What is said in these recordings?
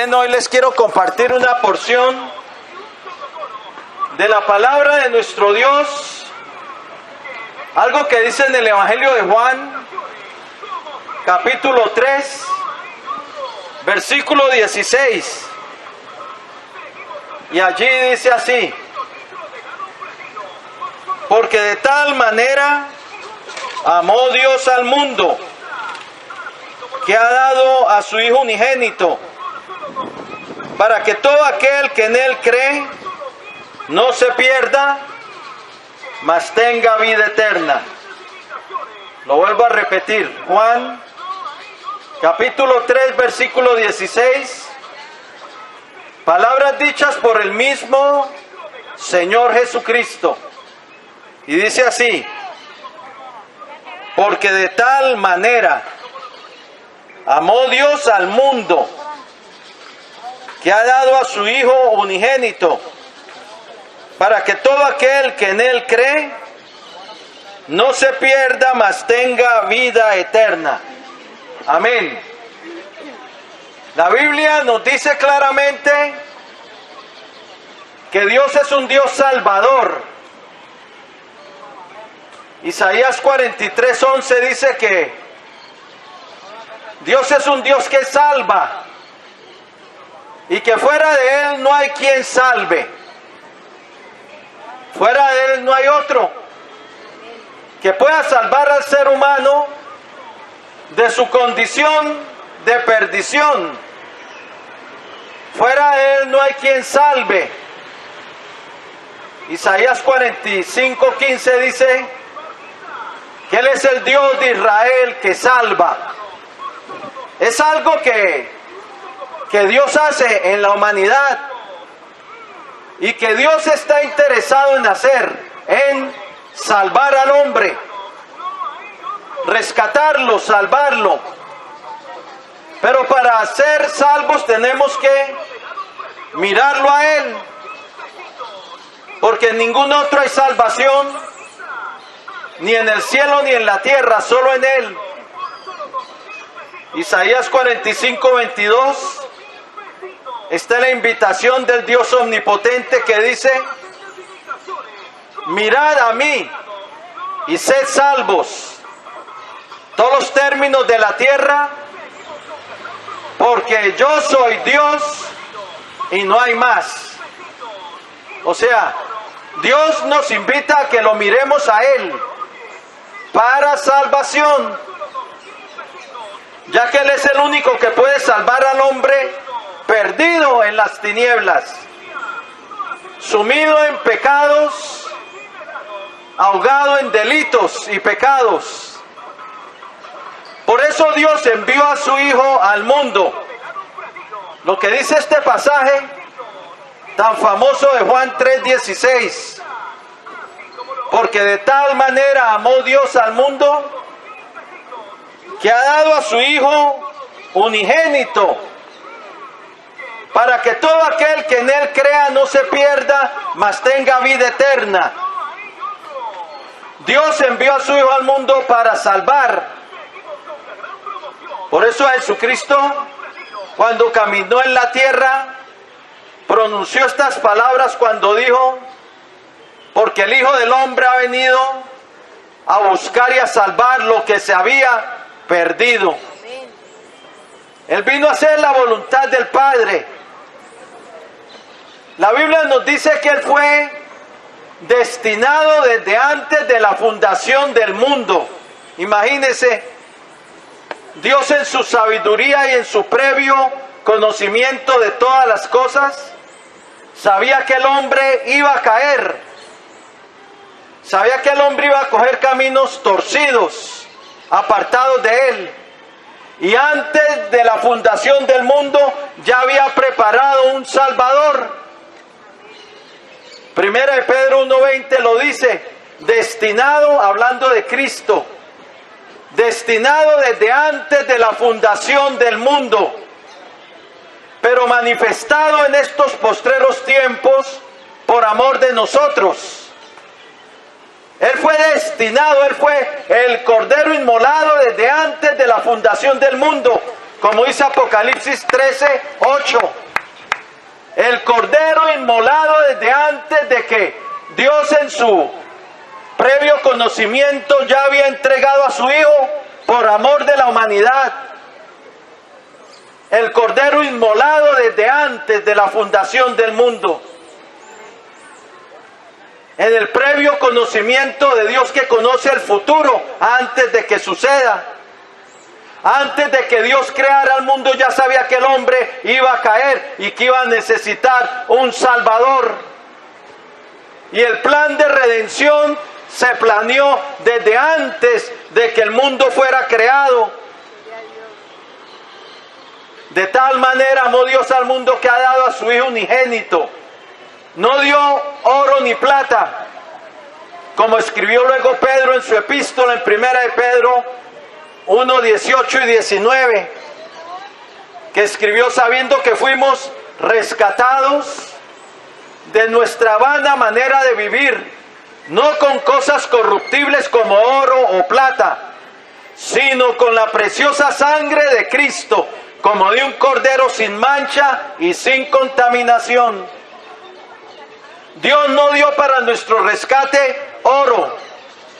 Bien, hoy les quiero compartir una porción de la palabra de nuestro Dios, algo que dice en el Evangelio de Juan, capítulo 3, versículo 16, y allí dice así: porque de tal manera amó Dios al mundo, que ha dado a su Hijo unigénito, para que todo aquel que en Él cree no se pierda, mas tenga vida eterna. Lo vuelvo a repetir, Juan, capítulo 3, versículo 16, palabras dichas por el mismo Señor Jesucristo, y dice así: porque de tal manera amó Dios al mundo, que ha dado a su Hijo unigénito, para que todo aquel que en Él cree no se pierda, mas tenga vida eterna. Amén. La Biblia nos dice claramente que Dios es un Dios salvador. Isaías 43:11 dice que Dios es un Dios que salva, y que fuera de Él no hay quien salve. Fuera de Él no hay otro que pueda salvar al ser humano de su condición de perdición. Fuera de Él no hay quien salve. Isaías 45:15 dice que Él es el Dios de Israel que salva. Es algo que Dios hace en la humanidad, y que Dios está interesado en hacer, en salvar al hombre, rescatarlo, salvarlo. Pero para ser salvos tenemos que mirarlo a Él, porque en ningún otro hay salvación, ni en el cielo ni en la tierra, solo en Él. Isaías 45:22 está la invitación del Dios omnipotente que dice: mirad a mí y sed salvos todos los términos de la tierra, porque yo soy Dios y no hay más. O sea, Dios nos invita a que lo miremos a Él para salvación, ya que Él es el único que puede salvar al hombre perdido en las tinieblas, sumido en pecados, ahogado en delitos y pecados. Por eso Dios envió a su Hijo al mundo. Lo que dice este pasaje tan famoso de Juan 3:16: porque de tal manera amó Dios al mundo, que ha dado a su Hijo unigénito, para que todo aquel que en Él crea no se pierda, mas tenga vida eterna. Dios envió a su Hijo al mundo para salvar. Por eso Jesucristo, cuando caminó en la tierra, pronunció estas palabras cuando dijo: porque el Hijo del Hombre ha venido a buscar y a salvar lo que se había perdido. Él vino a hacer la voluntad del Padre. La Biblia nos dice que Él fue destinado desde antes de la fundación del mundo. Imagínense, Dios en su sabiduría y en su previo conocimiento de todas las cosas, sabía que el hombre iba a caer, sabía que el hombre iba a coger caminos torcidos, apartados de Él. Y antes de la fundación del mundo ya había preparado un Salvador. Primera de Pedro 1:20 lo dice: destinado, hablando de Cristo, destinado desde antes de la fundación del mundo, pero manifestado en estos postreros tiempos por amor de nosotros. Él fue destinado, Él fue el Cordero inmolado desde antes de la fundación del mundo, Como dice Apocalipsis 13:8. El cordero inmolado desde antes de que Dios en su previo conocimiento ya había entregado a su Hijo por amor de la humanidad. El cordero inmolado desde antes de la fundación del mundo. En el previo conocimiento de Dios que conoce el futuro antes de que suceda. Antes de que Dios creara el mundo ya sabía que el hombre iba a caer y que iba a necesitar un Salvador. Y el plan de redención se planeó desde antes de que el mundo fuera creado. De tal manera amó Dios al mundo que ha dado a su Hijo unigénito. No dio oro ni plata, como escribió luego Pedro en su epístola en 1 de Pedro 1, 18 y 19, que escribió sabiendo que fuimos rescatados de nuestra vana manera de vivir, no con cosas corruptibles como oro o plata, sino con la preciosa sangre de Cristo, como de un cordero sin mancha y sin contaminación. Dios no dio para nuestro rescate oro.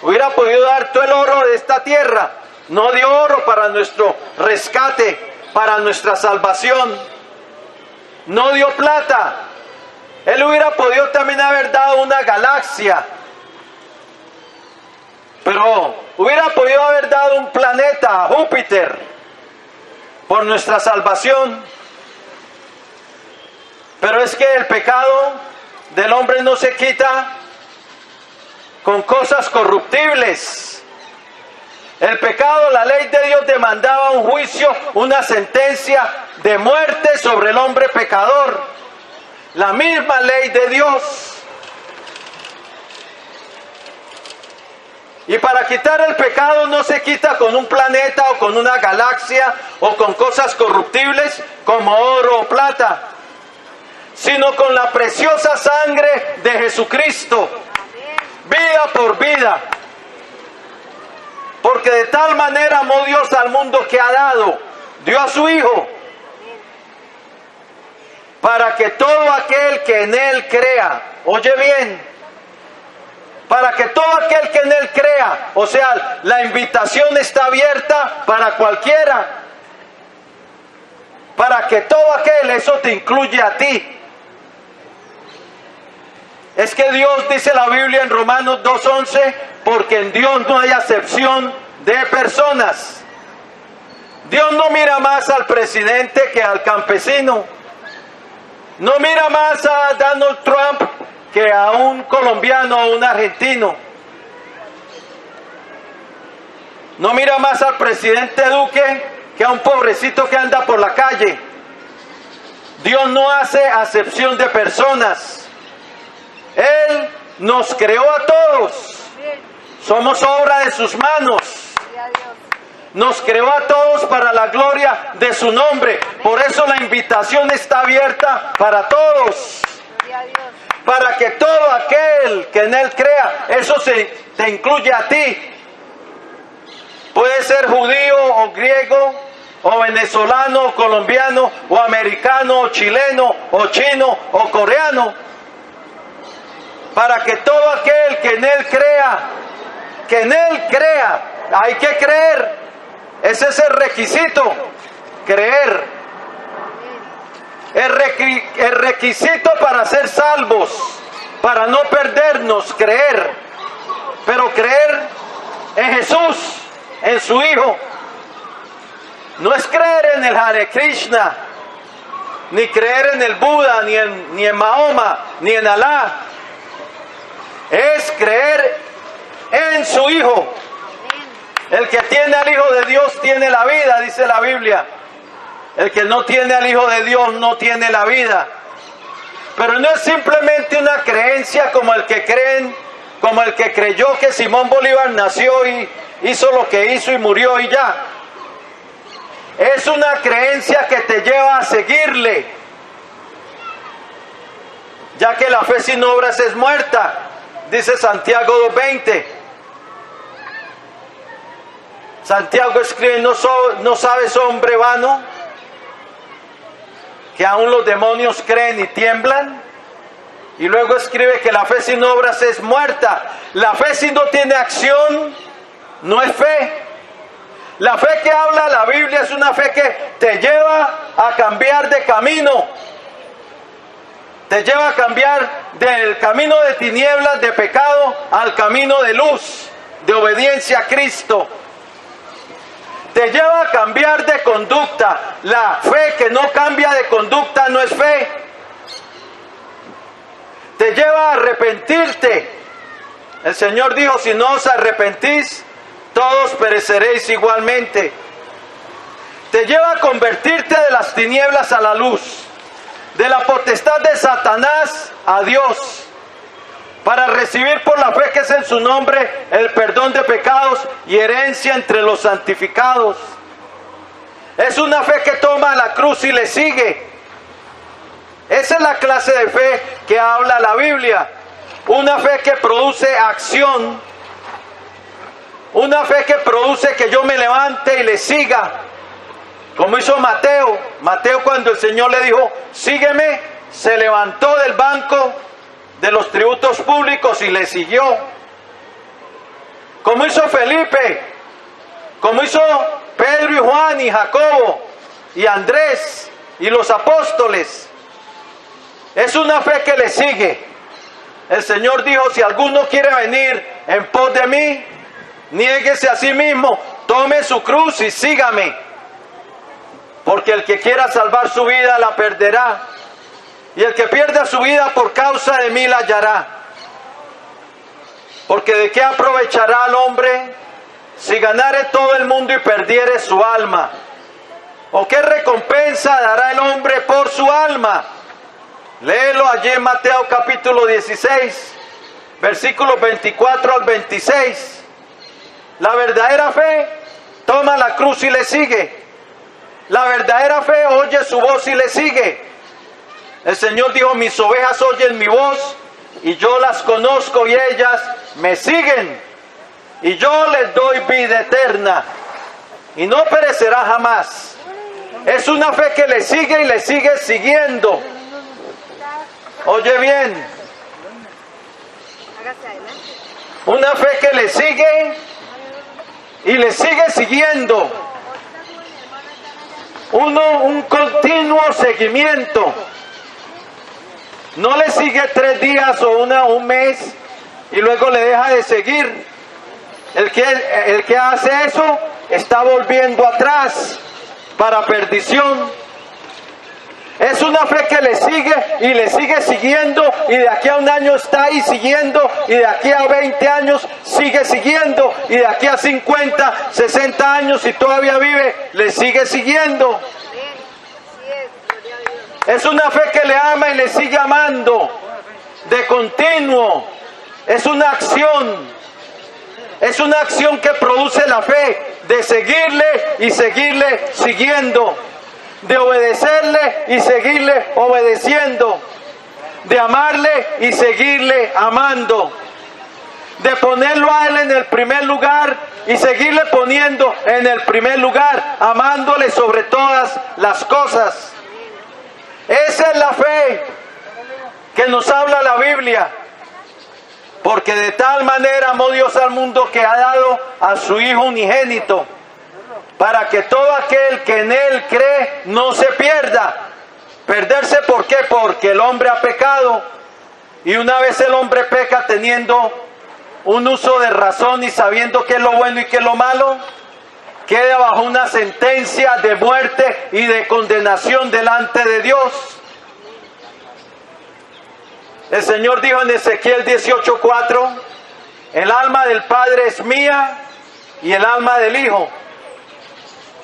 Hubiera podido dar todo el oro de esta tierra. No dio oro para nuestro rescate, para nuestra salvación. No dio plata. Él hubiera podido también haber dado una galaxia. Pero hubiera podido haber dado un planeta, a Júpiter, por nuestra salvación. Pero es que el pecado del hombre no se quita con cosas corruptibles. El pecado, la ley de Dios demandaba un juicio, una sentencia de muerte sobre el hombre pecador. La misma ley de Dios. Y para quitar el pecado no se quita con un planeta o con una galaxia o con cosas corruptibles como oro o plata, sino con la preciosa sangre de Jesucristo, vida por vida. Porque de tal manera amó Dios al mundo que ha dado, dio a su Hijo, para que todo aquel que en Él crea, oye bien, para que todo aquel que en Él crea, o sea, la invitación está abierta para cualquiera, para que todo aquel, eso te incluye a ti. Es que Dios, dice la Biblia en Romanos 2:11, porque en Dios no hay acepción de personas. Dios no mira más al presidente que al campesino. No mira más a Donald Trump que a un colombiano o un argentino. No mira más al presidente Duque que a un pobrecito que anda por la calle. Dios no hace acepción de personas. Él nos creó a todos. Somos obra de sus manos. Nos creó a todos para la gloria de su nombre. Por eso la invitación está abierta para todos. Para que todo aquel que en Él crea, eso te incluye a ti. Puede ser judío o griego, o venezolano, o colombiano, o americano, o chileno, o chino, o coreano. Para que todo aquel que en Él crea, hay que creer. Ese es el requisito, creer. El requisito para ser salvos, para no perdernos, creer. Pero creer en Jesús, en su Hijo. No es creer en el Hare Krishna, ni creer en el Buda, ni en Mahoma, ni en Alá. Es creer en su Hijo. El que tiene al Hijo de Dios tiene la vida, dice la Biblia. El que no tiene al Hijo de Dios no tiene la vida. Pero no es simplemente una creencia como el que creyó que Simón Bolívar nació y hizo lo que hizo y murió y ya. Es una creencia que te lleva a seguirle, ya que la fe sin obras es muerta, dice Santiago 2:20. Santiago escribe, ¿no sabes, hombre vano, que aún los demonios creen y tiemblan? Y luego escribe que la fe sin obras es muerta. La fe si no tiene acción, no es fe. La fe que habla la Biblia es una fe que te lleva a cambiar de camino. Te lleva a cambiar del camino de tinieblas, de pecado, al camino de luz, de obediencia a Cristo. Te lleva a cambiar de conducta. La fe que no cambia de conducta no es fe. Te lleva a arrepentirte. El Señor dijo, si no os arrepentís, todos pereceréis igualmente. Te lleva a convertirte de las tinieblas a la luz, de la potestad de Satanás a Dios, para recibir por la fe que es en su nombre el perdón de pecados y herencia entre los santificados. Es una fe que toma la cruz y le sigue. Esa es la clase de fe que habla la Biblia. Una fe que produce acción. Una fe que produce que yo me levante y le siga. Como hizo Mateo. Mateo, cuando el Señor le dijo, sígueme, se levantó del banco de los tributos públicos y le siguió. Como hizo Felipe. Como hizo Pedro y Juan y Jacobo y Andrés y los apóstoles. Es una fe que le sigue. El Señor dijo, si alguno quiere venir en pos de mí, niéguese a sí mismo, tome su cruz y sígame. Porque el que quiera salvar su vida la perderá, y el que pierda su vida por causa de mí la hallará. Porque de qué aprovechará al hombre si ganare todo el mundo y perdiere su alma? ¿O qué recompensa dará el hombre por su alma? Léelo allí en Mateo capítulo 16, versículos 24 al 26. La verdadera fe toma la cruz y le sigue. La verdadera fe oye su voz y le sigue. El Señor dijo, mis ovejas oyen mi voz y yo las conozco y ellas me siguen. Y yo les doy vida eterna y no perecerá jamás. Es una fe que le sigue y le sigue siguiendo. Oye bien, una fe que le sigue y le sigue siguiendo. Un continuo seguimiento. No le sigue 3 días o un mes y luego le deja de seguir. El que hace eso está volviendo atrás para perdición. Es una fe que le sigue y le sigue siguiendo, y de aquí a 1 año está ahí siguiendo, y de aquí a 20 años sigue siguiendo, y de aquí a 50, 60 años, si todavía vive, le sigue siguiendo. Es una fe que le ama y le sigue amando de continuo. Es una acción. Es una acción que produce la fe de seguirle y seguirle siguiendo. De obedecerle y seguirle obedeciendo, de amarle y seguirle amando, de ponerlo a él en el primer lugar y seguirle poniendo en el primer lugar, amándole sobre todas las cosas. Esa es la fe que nos habla la Biblia, porque de tal manera amó Dios al mundo que ha dado a su Hijo unigénito, para que todo aquel que en Él cree no se pierda. ¿Perderse por qué? Porque el hombre ha pecado. Y una vez el hombre peca teniendo un uso de razón y sabiendo qué es lo bueno y qué es lo malo, queda bajo una sentencia de muerte y de condenación delante de Dios. El Señor dijo en Ezequiel 18:4, el alma del Padre es mía y el alma del Hijo.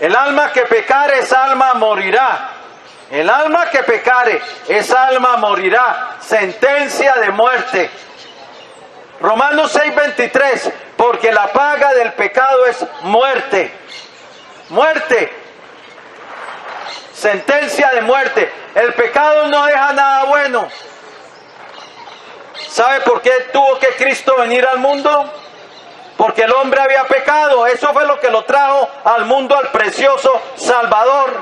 El alma que pecare, esa alma morirá. El alma que pecare, esa alma morirá. Sentencia de muerte. Romanos 6:23, porque la paga del pecado es muerte. Muerte. Sentencia de muerte. El pecado no deja nada bueno. ¿Sabe por qué tuvo que Cristo venir al mundo? porque el hombre había pecado. Eso fue lo que lo trajo al mundo al precioso Salvador.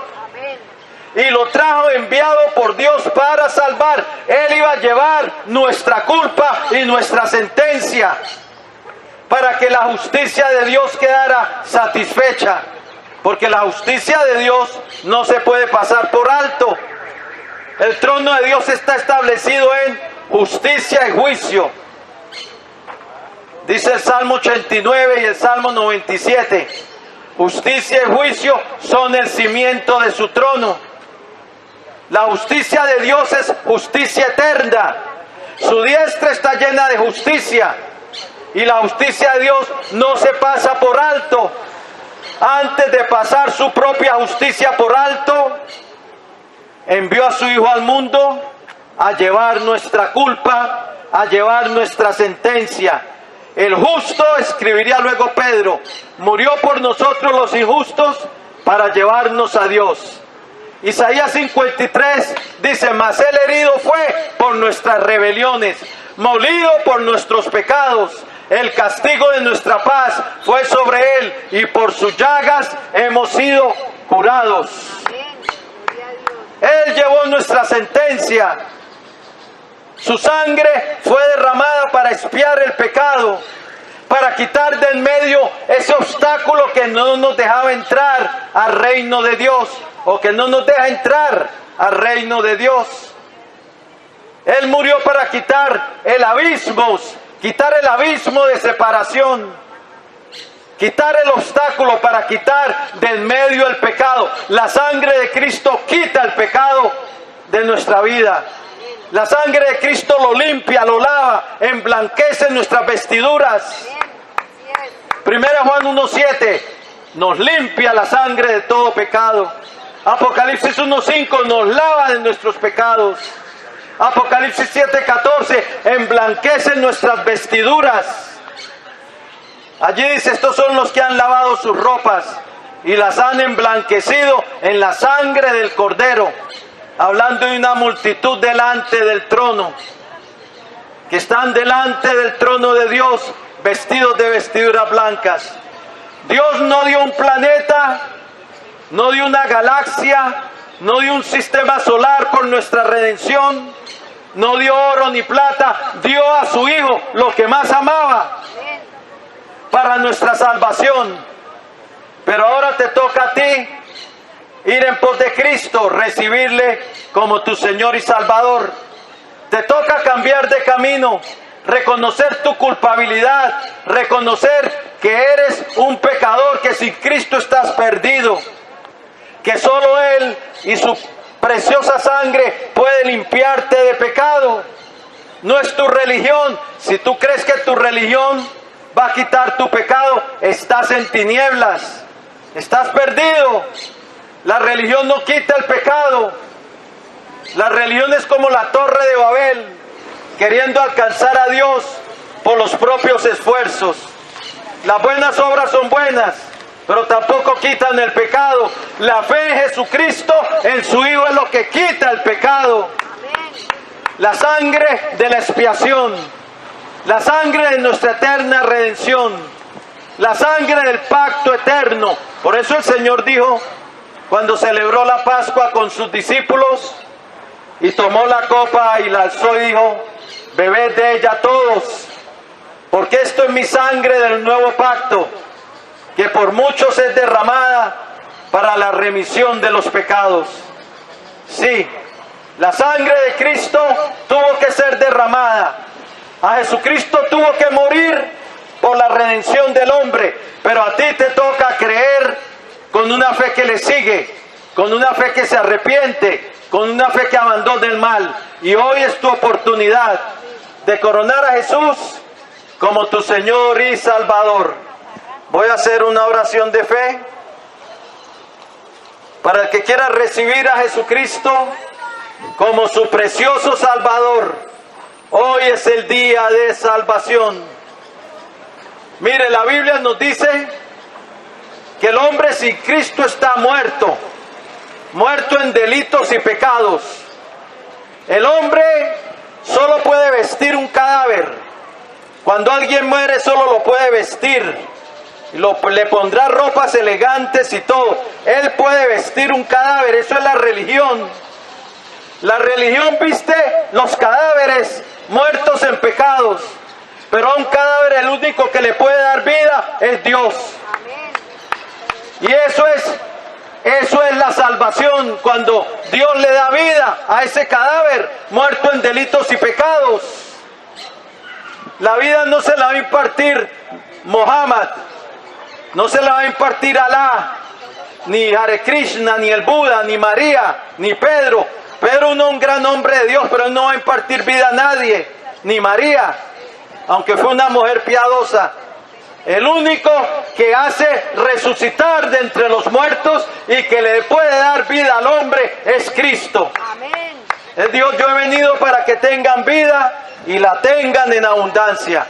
Y lo trajo enviado por Dios para salvar. Él iba a llevar nuestra culpa y nuestra sentencia para que la justicia de Dios quedara satisfecha. Porque la justicia de Dios no se puede pasar por alto. El trono de Dios está establecido en justicia y juicio. Dice el Salmo 89 y el Salmo 97. Justicia y juicio son el cimiento de su trono. La justicia de Dios es justicia eterna. Su diestra está llena de justicia. Y la justicia de Dios no se pasa por alto. Antes de pasar su propia justicia por alto, envió a su Hijo al mundo a llevar nuestra culpa, a llevar nuestra sentencia. El justo, escribiría luego Pedro, murió por nosotros los injustos para llevarnos a Dios. Isaías 53 dice, mas él herido fue por nuestras rebeliones, molido por nuestros pecados. El castigo de nuestra paz fue sobre él y por sus llagas hemos sido curados. Él llevó nuestra sentencia. Su sangre fue derramada para expiar el pecado, para quitar de en medio ese obstáculo que no nos dejaba entrar al reino de Dios, o que no nos deja entrar al reino de Dios. Él murió para quitar el abismo de separación, quitar el obstáculo, para quitar de en medio el pecado. La sangre de Cristo quita el pecado de nuestra vida. La sangre de Cristo lo limpia, lo lava, emblanquece nuestras vestiduras. 1 Juan 1:7 nos limpia la sangre de todo pecado. Apocalipsis 1:5 nos lava de nuestros pecados. Apocalipsis 7:14 emblanquece nuestras vestiduras. Allí dice, estos son los que han lavado sus ropas y las han emblanquecido en la sangre del Cordero. Hablando de una multitud delante del trono, que están delante del trono de Dios, vestidos de vestiduras blancas. Dios no dio un planeta, no dio una galaxia, no dio un sistema solar por nuestra redención, no dio oro ni plata, dio a su Hijo lo que más amaba para nuestra salvación. Pero ahora te toca a ti ir en pos de Cristo, recibirle como tu Señor y Salvador. Te toca cambiar de camino, reconocer tu culpabilidad, reconocer que eres un pecador, que sin Cristo estás perdido, que solo Él y su preciosa sangre puede limpiarte de pecado. No es tu religión. Si tú crees que tu religión va a quitar tu pecado, estás en tinieblas, estás perdido. La religión no quita el pecado. La religión es como la Torre de Babel, queriendo alcanzar a Dios por los propios esfuerzos. Las buenas obras son buenas, pero tampoco quitan el pecado. La fe en Jesucristo, en su Hijo, es lo que quita el pecado. La sangre de la expiación, la sangre de nuestra eterna redención, la sangre del pacto eterno. Por eso el Señor dijo, cuando celebró la Pascua con sus discípulos, y tomó la copa y la alzó y dijo, bebed de ella todos, porque esto es mi sangre del nuevo pacto, que por muchos es derramada para la remisión de los pecados. Sí, la sangre de Cristo tuvo que ser derramada. A Jesucristo tuvo que morir por la redención del hombre, pero a ti te toca creer con una fe que le sigue, con una fe que se arrepiente, con una fe que abandona el mal. Y hoy es tu oportunidad de coronar a Jesús como tu Señor y Salvador. Voy a hacer una oración de fe para el que quiera recibir a Jesucristo como su precioso Salvador. Hoy es el día de salvación. Mire, la Biblia nos dice que el hombre sin Cristo está muerto, muerto en delitos y pecados. El hombre solo puede vestir un cadáver. Cuando alguien muere solo lo puede vestir, le pondrá ropas elegantes y todo. Él puede vestir un cadáver, eso es la religión. La religión viste los cadáveres muertos en pecados, pero a un cadáver el único que le puede dar vida es Dios. Y eso es la salvación, cuando Dios le da vida a ese cadáver muerto en delitos y pecados. La vida no se la va a impartir Mohammed, no se la va a impartir Alá, ni Hare Krishna, ni el Buda, ni María, ni Pedro. Pedro es un gran hombre de Dios, pero él no va a impartir vida a nadie, ni María, aunque fue una mujer piadosa. El único que hace resucitar de entre los muertos y que le puede dar vida al hombre es Cristo. Amén. Es Dios, yo he venido para que tengan vida y la tengan en abundancia.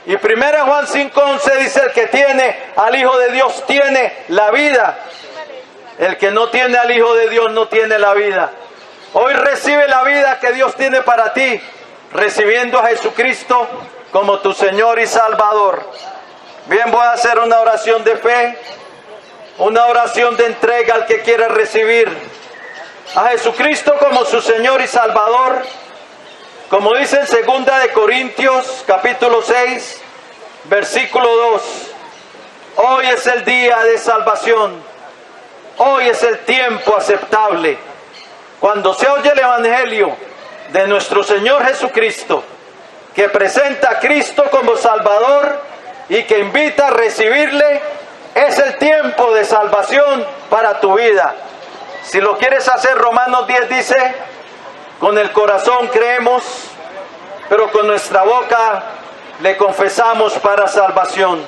Y 1 Juan 5:11 dice: el que tiene al Hijo de Dios tiene la vida. El que no tiene al Hijo de Dios no tiene la vida. Hoy recibe la vida que Dios tiene para ti, recibiendo a Jesucristo como tu Señor y Salvador. Bien, voy a hacer una oración de fe, una oración de entrega al que quiera recibir a Jesucristo como su Señor y Salvador. Como dice en 2 de Corintios, capítulo 6, versículo 2. Hoy es el día de salvación. Hoy es el tiempo aceptable. Cuando se oye el Evangelio de nuestro Señor Jesucristo, que presenta a Cristo como Salvador y que invita a recibirle, es el tiempo de salvación para tu vida. Si lo quieres hacer, Romanos 10 dice: con el corazón creemos, pero con nuestra boca le confesamos para salvación.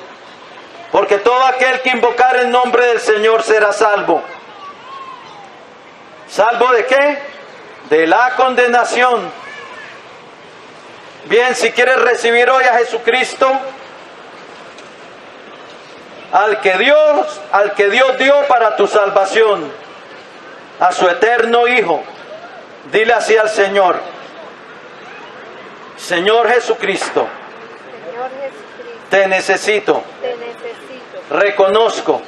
Porque todo aquel que invocar el nombre del Señor será salvo. ¿Salvo de qué? De la condenación. Bien, si quieres recibir hoy a Jesucristo, al que Dios dio para tu salvación, a su eterno Hijo, dile así al Señor: Señor Jesucristo, Señor Jesucristo, te necesito. te necesito. Reconozco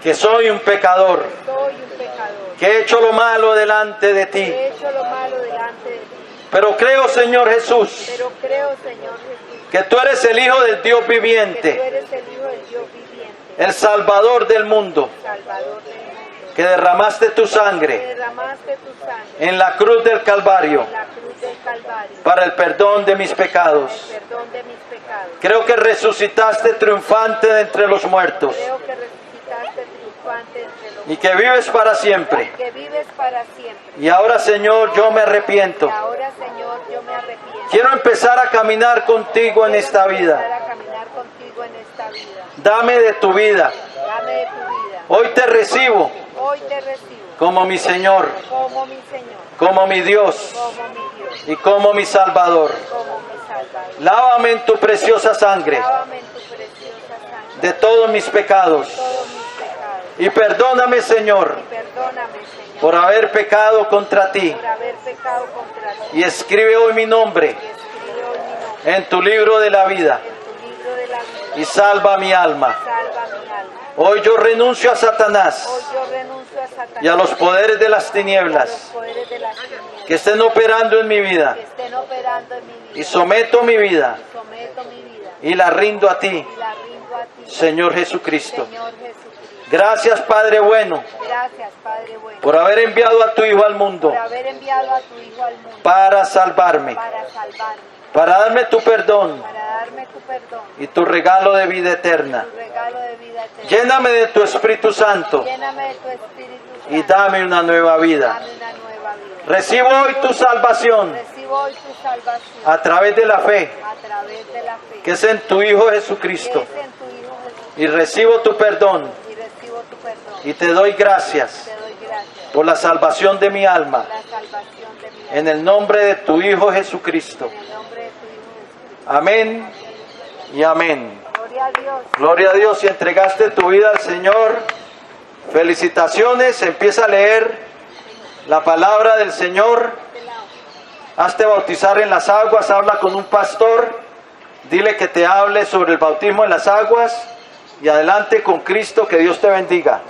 que soy un pecador, Soy un pecador. que he hecho lo malo delante de ti. He hecho lo malo delante de ti. Pero creo, Señor Jesús, Pero creo, Señor Jesús, que tú eres el Hijo del Dios que tú viviente, eres el Hijo del Dios viviente, el Salvador del mundo, Salvador del mundo, que derramaste tu que sangre derramaste tu sangre en la cruz del Calvario en la cruz del Calvario para el perdón de mis para pecados. el perdón de mis pecados. Creo que resucitaste triunfante de entre los muertos Creo que resucitaste triunfante entre los y que vives para siempre. que vives para siempre. Y ahora, Señor, yo me arrepiento. Y ahora, Señor, yo me arrepiento. Quiero empezar a caminar contigo en esta Quiero vida. empezar a caminar contigo en esta vida. Dame de tu vida. Dame de tu vida. Hoy te recibo Hoy te recibo como mi Señor, como mi Señor, como mi Dios como mi Dios, y como mi Salvador. como mi Salvador. Lávame en tu preciosa sangre Lávame en tu preciosa sangre de todos mis pecados todos mis pecados. y perdóname, Señor, Y perdóname, Señor, por haber pecado contra ti. por haber pecado contra ti. Y escribe hoy mi nombre Y escribe hoy mi nombre en tu libro de la vida en tu libro de la vida. y salva mi alma. Salva mi alma. Hoy yo renuncio a Satanás Hoy yo renuncio a Satanás y a los poderes de las y a los tinieblas poderes de las tinieblas que estén operando en mi vida que estén operando en mi vida. y someto mi vida Y someto mi vida y la rindo a ti, y la rindo a ti, Señor Jesucristo. Señor Jesucristo. Gracias, Padre bueno, Gracias, Padre bueno, por haber enviado a tu Hijo al mundo por haber enviado a tu Hijo al mundo para salvarme, para salvarme, para darme tu perdón para darme tu perdón, y tu regalo de vida eterna. tu regalo de vida eterna. Lléname de tu Espíritu Santo Lléname de tu Espíritu Santo y dame una nueva vida. dame una nueva vida. Recibo hoy tu salvación Recibo hoy tu salvación a través de la fe a través de la fe que es en tu Hijo que Jesucristo es en tu Hijo Jesús, y recibo tu perdón y recibo tu perdón. y te doy gracias Te doy gracias por la salvación de mi alma por la salvación de mi alma. en el nombre de tu Hijo Jesucristo. En el nombre de tu Hijo Jesucristo. Amén y amén. Gloria a Dios. Gloria a Dios, si entregaste tu vida al Señor, felicitaciones, empieza a leer la palabra del Señor, hazte bautizar en las aguas, habla con un pastor Dile que te hable sobre el bautismo en las aguas y adelante con Cristo, que Dios te bendiga.